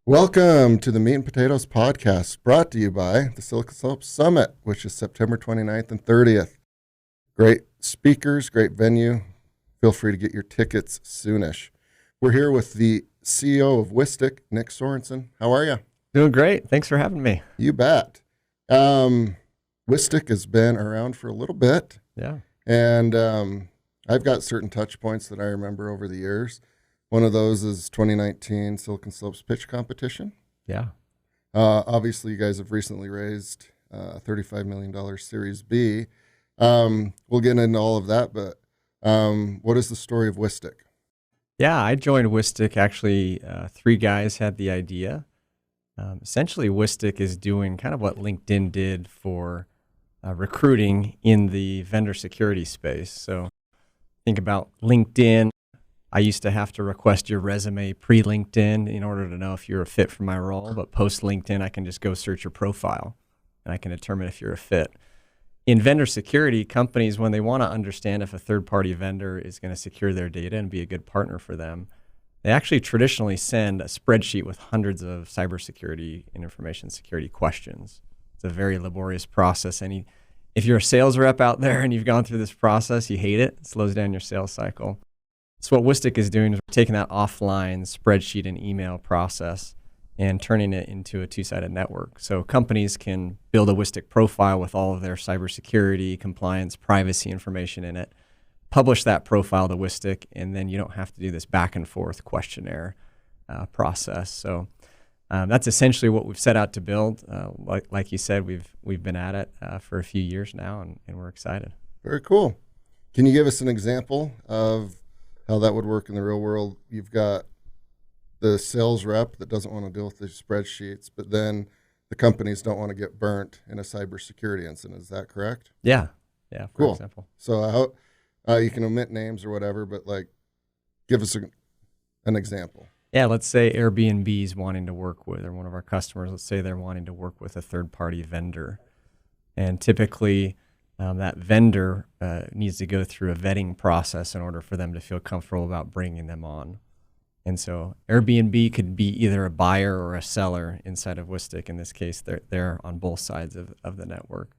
Welcome to the Meat and Potatoes podcast, brought to you by the Silicon Slopes Summit, which is September 29th and 30th. Great speakers, great venue. Feel free to get your tickets soonish. We're here with the CEO of Whistic, Nick Sorenson. How are you? Doing great. Thanks for having me. You bet. Whistic has been around for a little bit. Yeah. And I've got certain touch points that I remember over the years. One of those is 2019 Silicon Slopes pitch competition. Yeah. Obviously, you guys have recently raised a $35 million Series B. We'll get into all of that, but what is the story of Whistic? Yeah, I joined Whistic. Actually, three guys had the idea. Essentially, Whistic is doing kind of what LinkedIn did for recruiting in the vendor security space. So think about LinkedIn. I used to have to request your resume pre-LinkedIn in order to know if you're a fit for my role, but post-LinkedIn, I can just go search your profile and I can determine if you're a fit. In vendor security, companies, when they want to understand if a third-party vendor is going to secure their data and be a good partner for them, they actually traditionally send a spreadsheet with hundreds of cybersecurity and information security questions. It's a very laborious process. If you're a sales rep out there and you've gone through this process, you hate it. It slows down your sales cycle. So what Whistic is doing is we're taking that offline spreadsheet and email process and turning it into a two-sided network. So companies can build a Whistic profile with all of their cybersecurity, compliance, privacy information in it, publish that profile to Whistic, and then you don't have to do this back and forth questionnaire process. So that's essentially what we've set out to build. Like you said, we've been at it for a few years now, and we're excited. Very cool. Can you give us an example of how that would work in the real world? You've got the sales rep that doesn't want to deal with the spreadsheets, but then the companies don't want to get burnt in a cybersecurity incident. Is that correct? Yeah. For cool. example. So how you can omit names or whatever, but give us an example. Yeah, let's say Airbnb is wanting to work with, or one of our customers, let's say they're wanting to work with a third-party vendor. And typically, that vendor needs to go through a vetting process in order for them to feel comfortable about bringing them on. And so Airbnb could be either a buyer or a seller inside of Whistic. In this case, they're on both sides of the network.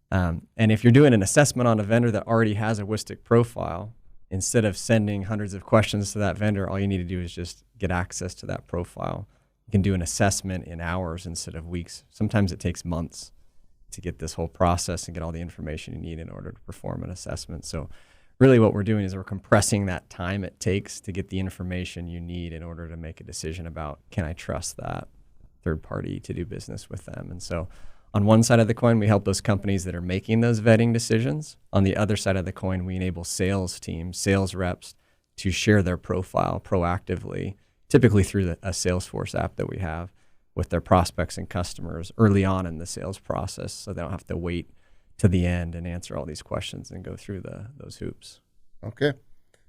And if you're doing an assessment on a vendor that already has a Whistic profile, instead of sending hundreds of questions to that vendor, all you need to do is just get access to that profile. You can do an assessment in hours instead of weeks. Sometimes it takes months to get this whole process and get all the information you need in order to perform an assessment. So really what we're doing is we're compressing that time it takes to get the information you need in order to make a decision about, can I trust that third party to do business with them? And so on one side of the coin, we help those companies that are making those vetting decisions. On the other side of the coin, we enable sales teams, sales reps to share their profile proactively, typically through a Salesforce app that we have, with their prospects and customers early on in the sales process, so they don't have to wait to the end and answer all these questions and go through those hoops. Okay,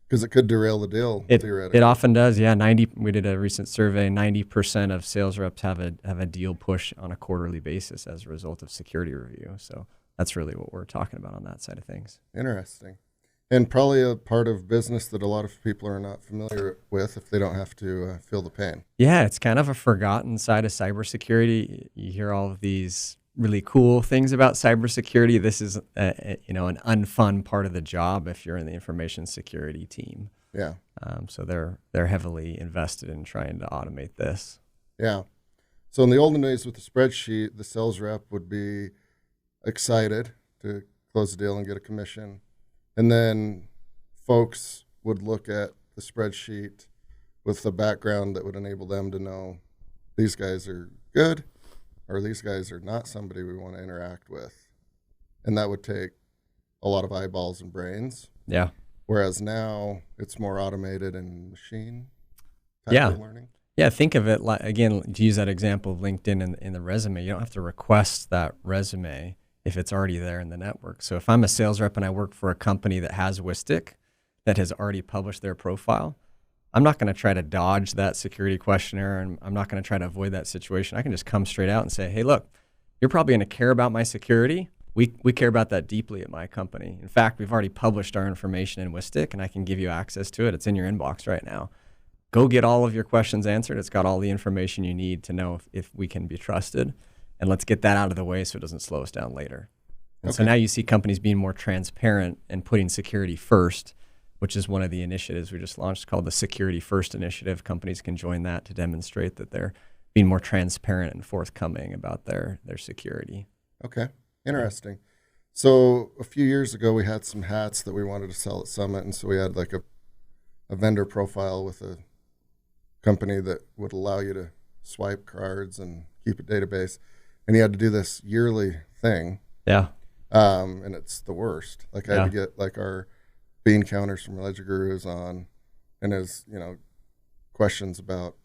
because it could derail the deal, theoretically. It often does, yeah. We did a recent survey, 90% of sales reps have a deal push on a quarterly basis as a result of security review. So that's really what we're talking about on that side of things. Interesting. And probably a part of business that a lot of people are not familiar with if they don't have to feel the pain. Yeah, it's kind of a forgotten side of cybersecurity. You hear all of these really cool things about cybersecurity. This is an unfun part of the job if you're in the information security team. Yeah. So they're heavily invested in trying to automate this. Yeah. So in the olden days with the spreadsheet, the sales rep would be excited to close the deal and get a commission. And then folks would look at the spreadsheet with the background that would enable them to know these guys are good or these guys are not somebody we want to interact with. And that would take a lot of eyeballs and brains. Yeah. Whereas now it's more automated and machine type of learning. Yeah, think of it like, again, to use that example of LinkedIn in the resume, you don't have to request that resume if it's already there in the network. So if I'm a sales rep and I work for a company that has Whistic, that has already published their profile, I'm not going to try to dodge that security questionnaire, and I'm not going to try to avoid that situation. I can just come straight out and say, hey, look, you're probably going to care about my security. We care about that deeply at my company. In fact, we've already published our information in Whistic, and I can give you access to it. It's in your inbox right now. go get all of your questions answered. It's got all the information you need to know if we can be trusted. And let's get that out of the way so it doesn't slow us down later. And so now you see companies being more transparent and putting security first, which is one of the initiatives we just launched called the Security First Initiative. Companies can join that to demonstrate that they're being more transparent and forthcoming about their security. Okay, interesting. So a few years ago, we had some hats that we wanted to sell at Summit, and so we had like a vendor profile with a company that would allow you to swipe cards and keep a database, and you had to do this yearly thing. Yeah. And it's the worst. Like I had to get like our bean counters from Ledger Gurus on, and there's, questions about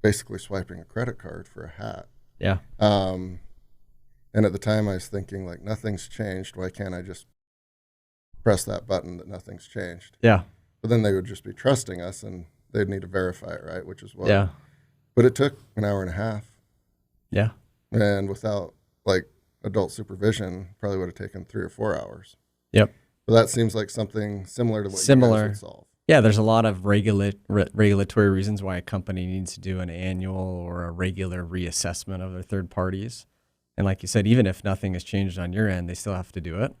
basically swiping a credit card for a hat. Yeah. And at the time I was thinking like, nothing's changed. Why can't I just press that button that nothing's changed? Yeah. But then they would just be trusting us and they'd need to verify it, right? Which is what. Yeah. But it took an hour and a half. Yeah. And without like adult supervision, probably would have taken 3 or 4 hours. Yep. But that seems like something similar to what you guys would solve. Yeah, there's a lot of regulatory reasons why a company needs to do an annual or a regular reassessment of their third parties. And like you said, even if nothing has changed on your end, they still have to do it. And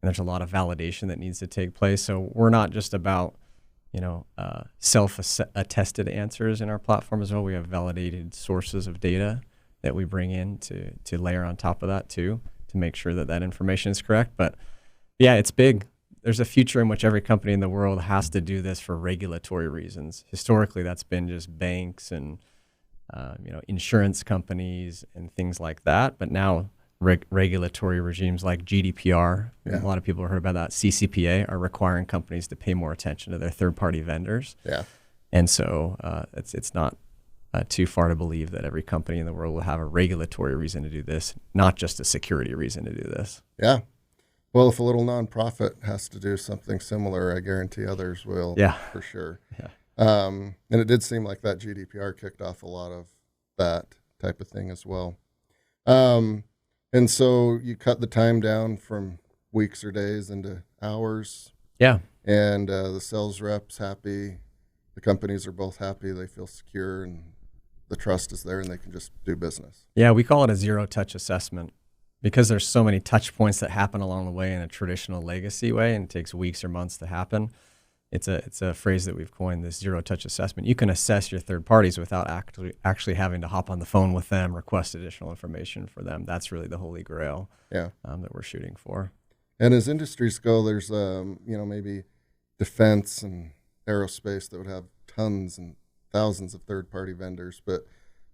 there's a lot of validation that needs to take place. So we're not just about, self-attested answers in our platform as well. We have validated sources of data that we bring in to layer on top of that too, to make sure that that information is correct. But yeah, it's big. There's a future in which every company in the world has to do this for regulatory reasons. Historically, that's been just banks and insurance companies and things like that. But now regulatory regimes like GDPR, a lot of people have heard about that, CCPA, are requiring companies to pay more attention to their third-party vendors. Yeah. And so it's not too far to believe that every company in the world will have a regulatory reason to do this, not just a security reason to do this. Yeah. Well, if a little nonprofit has to do something similar, I guarantee others will. Yeah. For sure. Yeah. And it did seem like that GDPR kicked off a lot of that type of thing as well. And so you cut the time down from weeks or days into hours. Yeah. And the sales rep's happy. The companies are both happy. They feel secure and the trust is there and they can just do business. Yeah, we call it a zero-touch assessment because there's so many touch points that happen along the way in a traditional legacy way, and it takes weeks or months to happen. It's a phrase that we've coined, this zero-touch assessment. You can assess your third parties without actually having to hop on the phone with them, request additional information for them. That's really the holy grail that we're shooting for. And as industries go, there's maybe defense and aerospace that would have tons and thousands of third-party vendors, but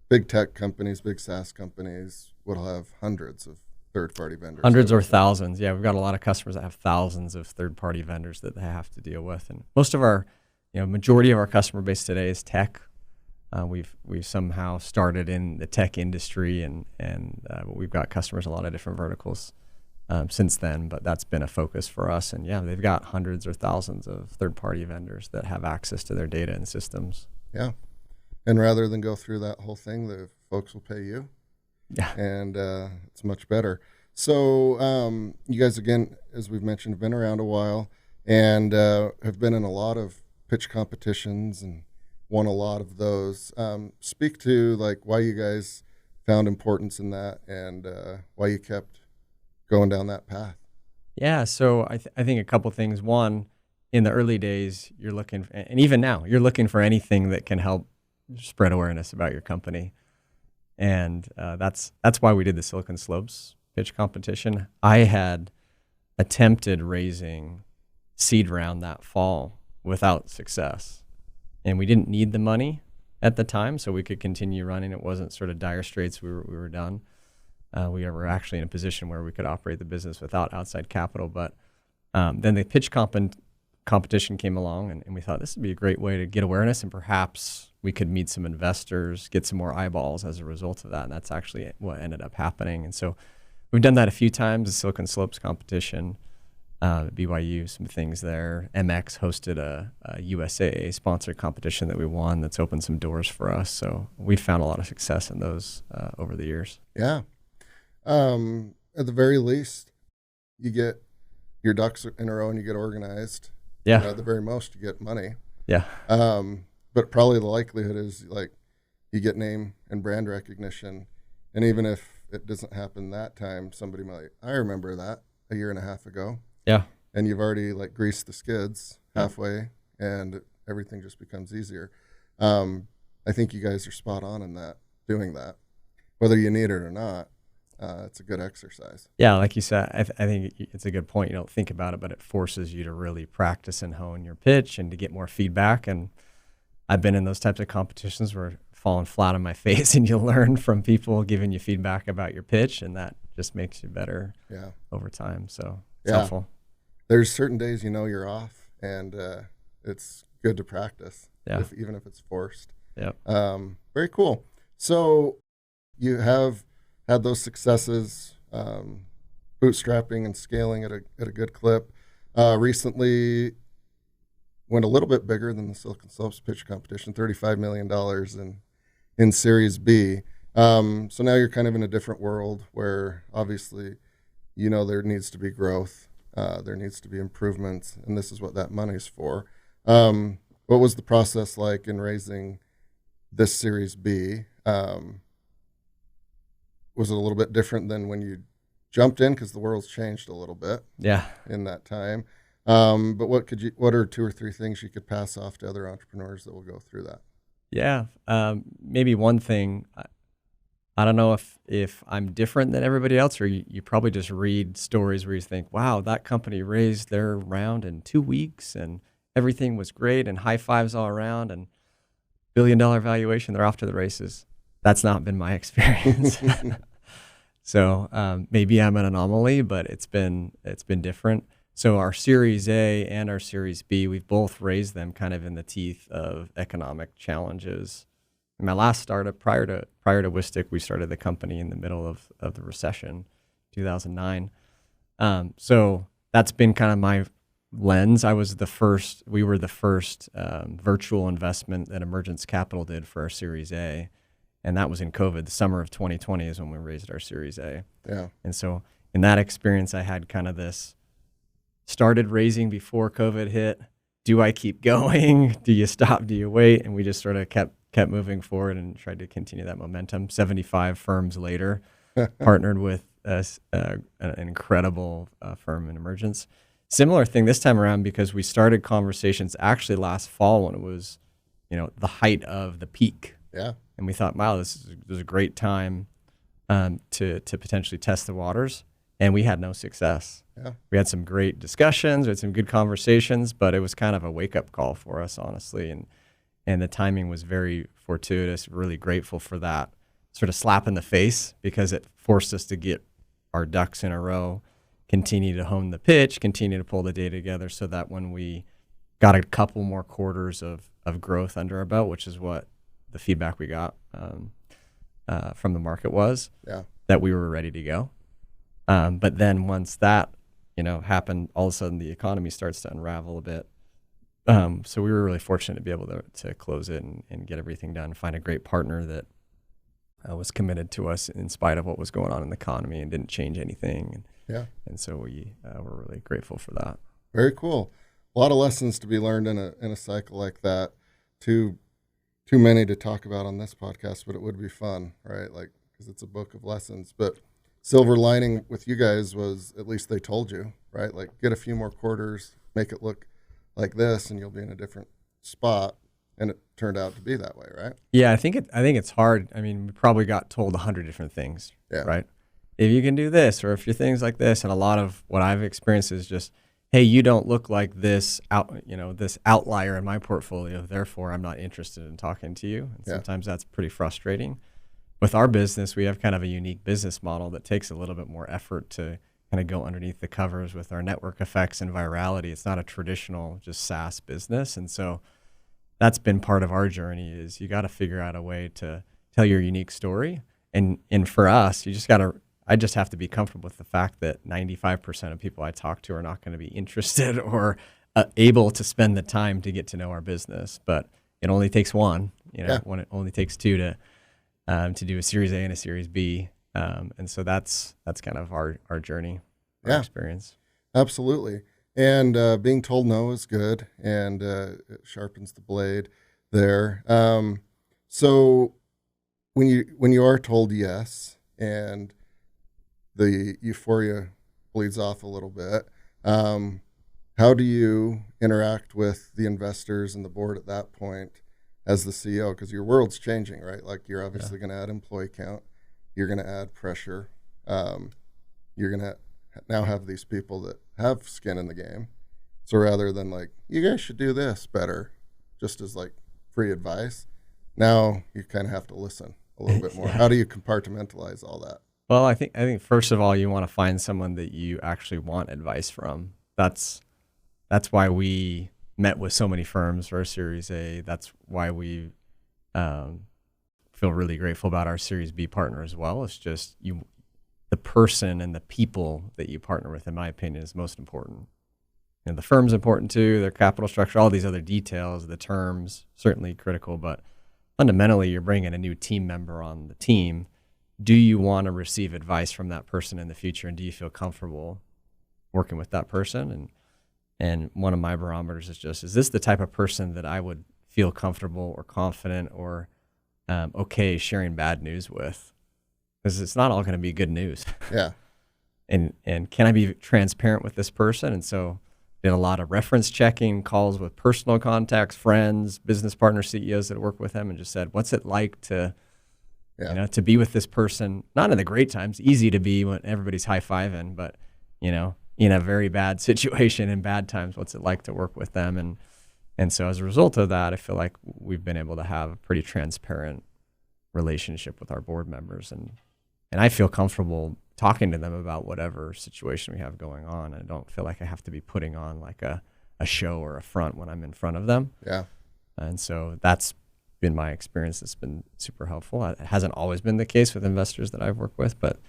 big tech companies, big SaaS companies will have hundreds of third-party vendors. Hundreds or thousands. Yeah, we've got a lot of customers that have thousands of third-party vendors that they have to deal with. And most of our, majority of our customer base today is tech. We've somehow started in the tech industry, and we've got customers in a lot of different verticals since then. But that's been a focus for us. And yeah, they've got hundreds or thousands of third-party vendors that have access to their data and systems. Yeah, and rather than go through that whole thing, the folks will pay you. Yeah. And it's much better. So you guys, again, as we've mentioned, have been around a while and have been in a lot of pitch competitions and won a lot of those. Speak to like why you guys found importance in that and why you kept going down that path. Yeah, so I think a couple things. One, in the early days, you're looking, and even now, you're looking for anything that can help spread awareness about your company. And that's why we did the Silicon Slopes pitch competition. I had attempted raising seed round that fall without success. And we didn't need the money at the time, so we could continue running. It wasn't sort of dire straits. We were done. We were actually in a position where we could operate the business without outside capital. But then the pitch competition came along, and we thought this would be a great way to get awareness, and perhaps we could meet some investors, get some more eyeballs as a result of that. And that's actually what ended up happening. And so we've done that a few times, the Silicon Slopes competition, BYU, some things there. MX hosted a USAA sponsored competition that we won that's opened some doors for us. So we found a lot of success in those over the years. Yeah. At the very least, you get your ducks in a row and you get organized. Yeah. At the very most, you get money. Yeah. but probably the likelihood is like you get name and brand recognition. And even if it doesn't happen that time, somebody might, I remember that a year and a half ago. Yeah. And you've already like greased the skids halfway, and everything just becomes easier. I think you guys are spot on in that, doing that. Whether you need it or not, it's a good exercise. Yeah, like you said, I think it's a good point. You don't think about it, but it forces you to really practice and hone your pitch and to get more feedback. And I've been in those types of competitions where falling flat on my face and you learn from people giving you feedback about your pitch, and that just makes you better over time. So it's helpful. There's certain days you're off, and it's good to practice, even if it's forced. Yeah. Very cool. So you have had those successes, bootstrapping and scaling at a good clip. Recently went a little bit bigger than the Silicon Slopes pitch competition, $35 million in Series B. So now you're kind of in a different world where obviously, there needs to be growth. There needs to be improvements, and this is what that money's for. What was the process like in raising this Series B? Was it a little bit different than when you jumped in, because the world's changed a little bit in that time? But what are 2 or 3 things you could pass off to other entrepreneurs that will go through that? Yeah. Maybe one thing, I don't know if I'm different than everybody else, or you probably just read stories where you think, wow, that company raised their round in 2 weeks and everything was great and high fives all around and $1 billion valuation, they're off to the races. That's not been my experience. So maybe I'm an anomaly, but it's been different. So our Series A and our Series B, we've both raised them kind of in the teeth of economic challenges. In my last startup, prior to Whistic, we started the company in the middle of the recession, 2009. So that's been kind of my lens. We were the first virtual investment that Emergence Capital did for our Series A. And that was in COVID. The summer of 2020 is when we raised our Series A. Yeah. And so in that experience, I had kind of this, started raising before COVID hit. Do I keep going? Do you stop? Do you wait? And we just sort of kept moving forward and tried to continue that momentum. 75 firms later, partnered with an incredible firm in Emergence. Similar thing this time around, because we started conversations actually last fall when it was, the height of the peak. Yeah. And we thought, wow, this is a great time to potentially test the waters. And we had no success. Yeah. We had some great discussions, we had some good conversations, but it was kind of a wake-up call for us, honestly. And the timing was very fortuitous, really grateful for that sort of slap in the face, because it forced us to get our ducks in a row, continue to hone the pitch, continue to pull the data together, so that when we got a couple more quarters of growth under our belt, which is what the feedback we got from the market was, that we were ready to go. But then once that, happened, all of a sudden the economy starts to unravel a bit. So we were really fortunate to be able to close it and get everything done, find a great partner that was committed to us in spite of what was going on in the economy and didn't change anything. And so we were really grateful for that. Very cool. A lot of lessons to be learned in a cycle like that. Too many to talk about on this podcast, but it would be fun, right? Like, because it's a book of lessons. But silver lining with you guys was, at least they told you, right? Like, get a few more quarters, make it look like this, and you'll be in a different spot. And it turned out to be that way, right? Yeah, I think it's hard. I mean, we probably got told 100 different things, right? If you can do this, or if you're things like this, and a lot of what I've experienced is just, hey, you don't look like this this outlier in my portfolio, therefore I'm not interested in talking to you. And sometimes that's pretty frustrating. With our business, we have kind of a unique business model that takes a little bit more effort to kind of go underneath the covers with our network effects and virality. It's not a traditional just SaaS business. And so that's been part of our journey, is you got to figure out a way to tell your unique story. And for us, I just have to be comfortable with the fact that 95% of people I talk to are not going to be interested or able to spend the time to get to know our business. But it only takes one, when it only takes two to do a Series A and a Series B. And so that's kind of our journey, our experience. Absolutely. And being told no is good, and it sharpens the blade. there. So when you are told yes and the euphoria bleeds off a little bit, how do you interact with the investors and the board at that point as the CEO? Because your world's changing, right? Like you're obviously going to add employee count, you're going to add pressure, you're going to now have these people that have skin in the game. So rather than like, you guys should do this better, just as like free advice, now you kind of have to listen a little bit more. How do you compartmentalize all that? Well, I think first of all, you want to find someone that you actually want advice from. That's why we met with so many firms for our Series A. That's why we feel really grateful about our Series B partner as well. It's just the person and the people that you partner with, in my opinion, is most important. And the firm's important too, their capital structure, all these other details, the terms, certainly critical, but fundamentally you're bringing a new team member on the team. Do you want to receive advice from that person in the future, and do you feel comfortable working with that person? And one of my barometers is just, is this the type of person that I would feel comfortable or confident or okay sharing bad news with? Because it's not all going to be good news. Yeah. And can I be transparent with this person? And so did a lot of reference checking, calls with personal contacts, friends, business partner CEOs that work with them, and just said, what's it like to to be with this person? Not in the great times, easy to be when everybody's high-fiving, but in a very bad situation in bad times, what's it like to work with them? And so as a result of that, I feel like we've been able to have a pretty transparent relationship with our board members, and I feel comfortable talking to them about whatever situation we have going on. I don't feel like I have to be putting on like a show or a front when I'm in front of them. Yeah. And so that's been my experience. It's been super helpful. It hasn't always been the case with investors that I've worked with, but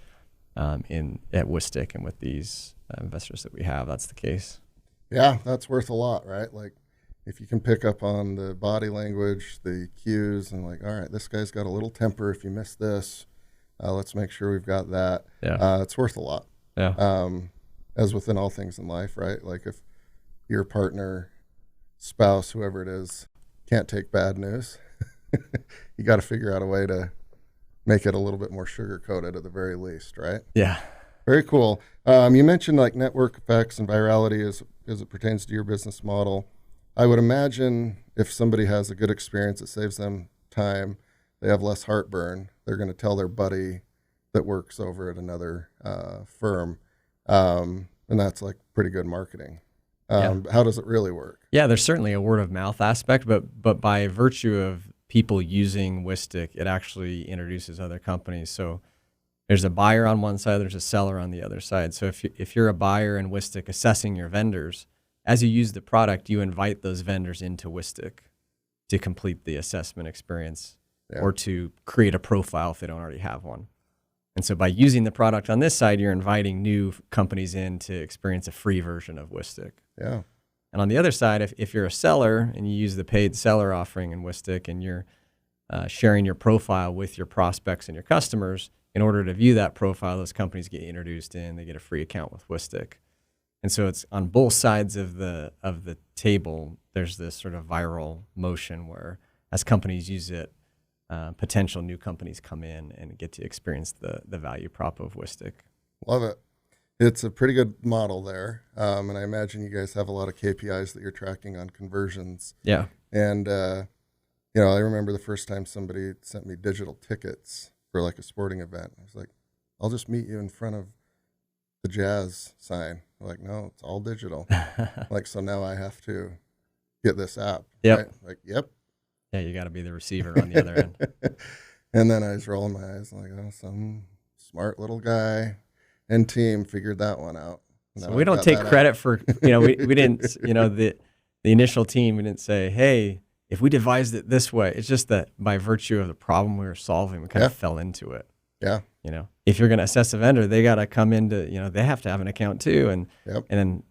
at Whistic and with these investors that we have, that's the case. Yeah, that's worth a lot, right? Like if you can pick up on the body language, the cues, and like, all right, this guy's got a little temper. If you miss this, let's make sure we've got that. Yeah. It's worth a lot. Yeah. As within all things in life, right? Like if your partner, spouse, whoever it is, can't take bad news, you got to figure out a way to make it a little bit more sugar-coated at the very least, right? Yeah. Very cool. You mentioned like network effects and virality as it pertains to your business model. I would imagine if somebody has a good experience, it saves them time. They have less heartburn. They're going to tell their buddy that works over at another firm, and that's like pretty good marketing. How does it really work? Yeah, there's certainly a word of mouth aspect, but by virtue of people using Whistic, it actually introduces other companies. So there's a buyer on one side, there's a seller on the other side. So if you're a buyer in Whistic assessing your vendors, as you use the product, you invite those vendors into Whistic to complete the assessment experience. Yeah. Or to create a profile if they don't already have one. And so by using the product on this side, you're inviting new companies in to experience a free version of Whistic. Yeah. And on the other side, if you're a seller and you use the paid seller offering in Whistic and you're sharing your profile with your prospects and your customers, in order to view that profile, those companies get introduced in, they get a free account with Whistic. And so it's on both sides of the table, there's this sort of viral motion where as companies use it, potential new companies come in and get to experience the value prop of Whistic. Love it. It's a pretty good model there. And I imagine you guys have a lot of KPIs that you're tracking on conversions. Yeah. And, I remember the first time somebody sent me digital tickets for like a sporting event. I was like, I'll just meet you in front of the Jazz sign. I'm like, no, it's all digital. Like, so now I have to get this app. Yep. Right? Like, yep. Yeah, you got to be the receiver on the other end. And then I was rolling my eyes like, oh, some smart little guy and team figured that one out. So we don't take credit for, we didn't, the initial team, we didn't say, hey, if we devised it this way. It's just that by virtue of the problem we were solving, we kind of fell into it. Yeah. If you're going to assess a vendor, they got to come into, they have to have an account too. And then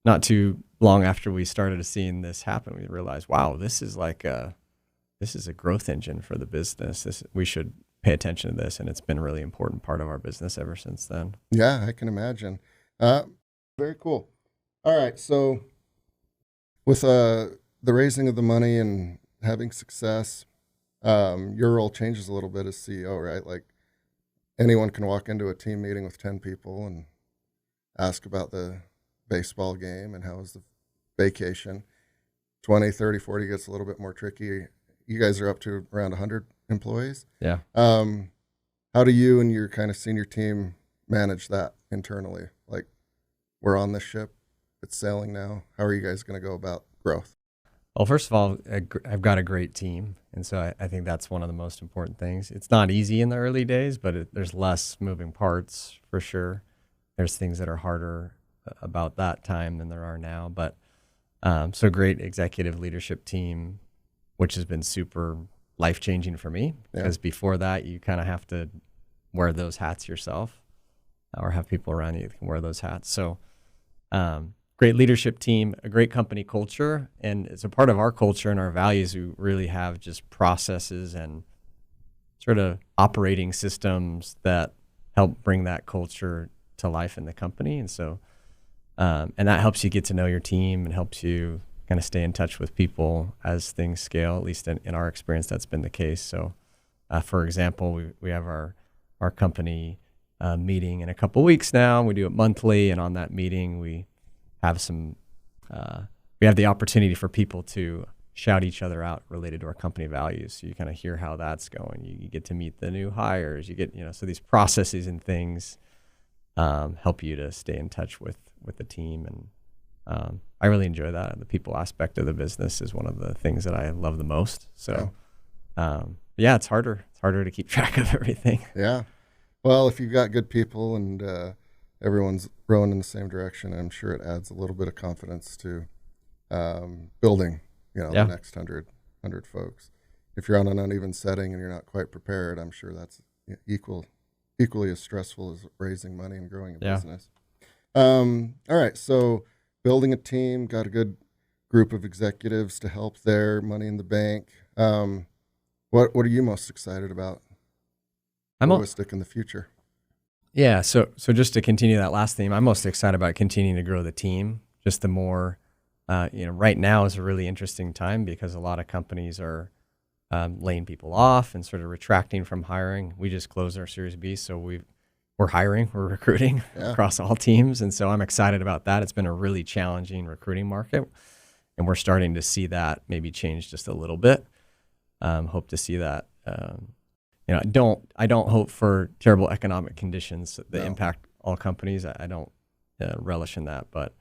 not too long after we started seeing this happen, we realized, wow, this is a growth engine for the business. We should pay attention to this, and it's been a really important part of our business ever since then. Yeah, I can imagine. Very cool. All right, so with the raising of the money and having success. Your role changes a little bit as CEO, right? Like anyone can walk into a team meeting with 10 people and ask about the baseball game and how was the vacation. 20, 30, 40 gets a little bit more tricky. You guys are up to around 100 employees. Yeah. How do you and your kind of senior team manage that internally? Like, we're on this ship, it's sailing now. How are you guys going to go about growth? Well, first of all, I've got a great team. And so I think that's one of the most important things. It's not easy in the early days, but there's less moving parts for sure. There's things that are harder about that time than there are now. But so great executive leadership team, which has been super life-changing for me, because before that, you kind of have to wear those hats yourself or have people around you that can wear those hats. So great leadership team, a great company culture. And it's a part of our culture and our values. We really have just processes and sort of operating systems that help bring that culture to life in the company. And so, and that helps you get to know your team and helps you kind of stay in touch with people as things scale. At least in our experience, that's been the case. So, for example, we have our company meeting in a couple weeks now. We do it monthly, and on that meeting, we have the opportunity for people to shout each other out related to our company values. So you kind of hear how that's going. You get to meet the new hires. You get, so these processes and things help you to stay in touch with the team. And I really enjoy that. The people aspect of the business is one of the things that I love the most. So yeah, it's harder. It's harder to keep track of everything. Yeah. Well, if you've got good people and everyone's rowing in the same direction, I'm sure it adds a little bit of confidence to building, the next 100 folks. If you're on an uneven setting and you're not quite prepared, I'm sure that's equally as stressful as raising money and growing a business. All right, so building a team, got a good group of executives to help there, money in the bank. What are you most excited about? Whistic in the future. Yeah, so just to continue that last theme, I'm most excited about continuing to grow the team. Just the more, right now is a really interesting time because a lot of companies are laying people off and sort of retracting from hiring. We just closed our Series B, so we're hiring, we're recruiting across all teams, and so I'm excited about that. It's been a really challenging recruiting market, and we're starting to see that maybe change just a little bit. Hope to see that. I don't hope for terrible economic conditions that impact all companies. I don't relish in that, but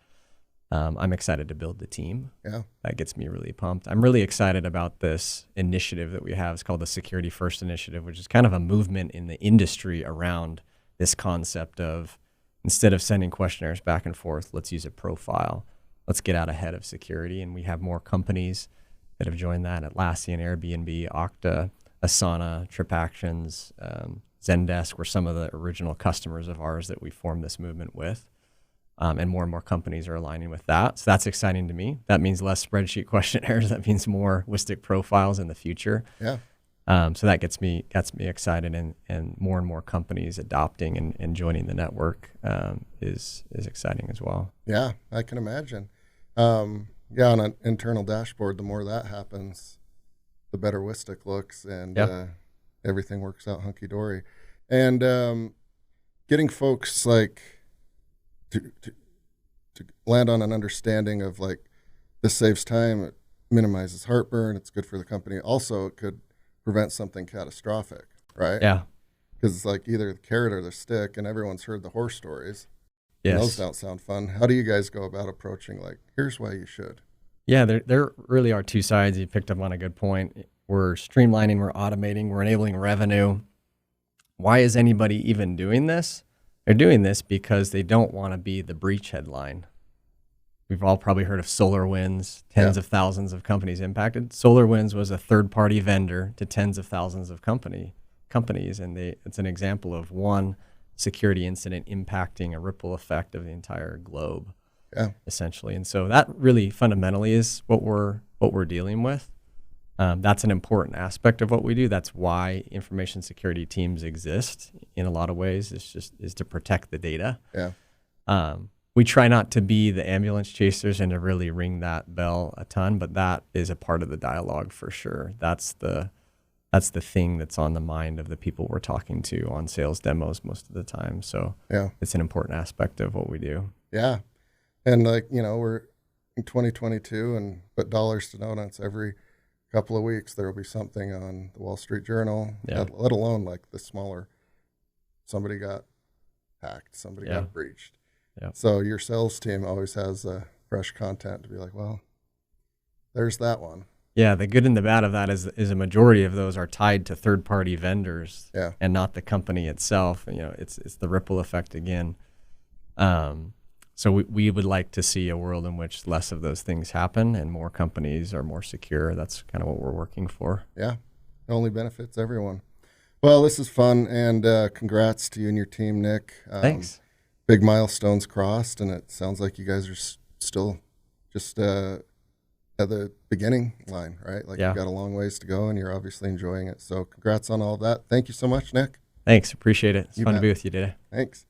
I'm excited to build the team. Yeah, that gets me really pumped. I'm really excited about this initiative that we have. It's called the Security First Initiative, which is kind of a movement in the industry around this concept of, instead of sending questionnaires back and forth, let's use a profile. Let's get out ahead of security. And we have more companies that have joined that: Atlassian, Airbnb, Okta, Asana, TripActions, Zendesk were some of the original customers of ours that we formed this movement with. And more companies are aligning with that. So that's exciting to me. That means less spreadsheet questionnaires. That means more Whistic profiles in the future. Yeah. So that gets me excited, and more companies adopting and joining the network is exciting as well. Yeah, I can imagine. On an internal dashboard, the more that happens, the better Whistic looks, and everything works out hunky-dory. And getting folks like to land on an understanding of like, this saves time, it minimizes heartburn, it's good for the company. Also, it could prevent something catastrophic, right? Yeah. Because it's like either the carrot or the stick, and everyone's heard the horror stories. Yes. Those don't sound fun. How do you guys go about approaching, like, here's why you should? Yeah, there really are two sides. You picked up on a good point. We're streamlining, we're automating, we're enabling revenue. Why is anybody even doing this? They're doing this because they don't want to be the breach headline. We've all probably heard of SolarWinds, tens of thousands of companies impacted. SolarWinds was a third-party vendor to tens of thousands of companies, and it's an example of one security incident impacting a ripple effect of the entire globe, essentially. And so that really fundamentally is what we're dealing with. That's an important aspect of what we do. That's why information security teams exist in a lot of ways. Is to protect the data. Yeah. we try not to be the ambulance chasers and to really ring that bell a ton, but that is a part of the dialogue for sure. That's the thing that's on the mind of the people we're talking to on sales demos most of the time. So Yeah. it's an important aspect of what we do. Yeah. And like, we're in 2022 but dollars to donuts every couple of weeks, there will be something on the Wall Street Journal, Yeah. let alone like the smaller, somebody got hacked, somebody Yeah. got breached. Yeah. So your sales team always has fresh content to be like, well, there's that one. Yeah, the good and the bad of that is a majority of those are tied to third-party vendors, Yeah. and not the company itself. It's the ripple effect again. So we would like to see a world in which less of those things happen and more companies are more secure. That's kind of what we're working for. Yeah, it only benefits everyone. Well, this is fun, and congrats to you and your team, Nick. Thanks. Big milestones crossed, and it sounds like you guys are still just at the beginning line, right? Like, Yeah. you've got a long ways to go, and you're obviously enjoying it. So congrats on all of that. Thank you so much, Nick. Thanks. Appreciate it. It's You fun to bet. be with you today. Thanks.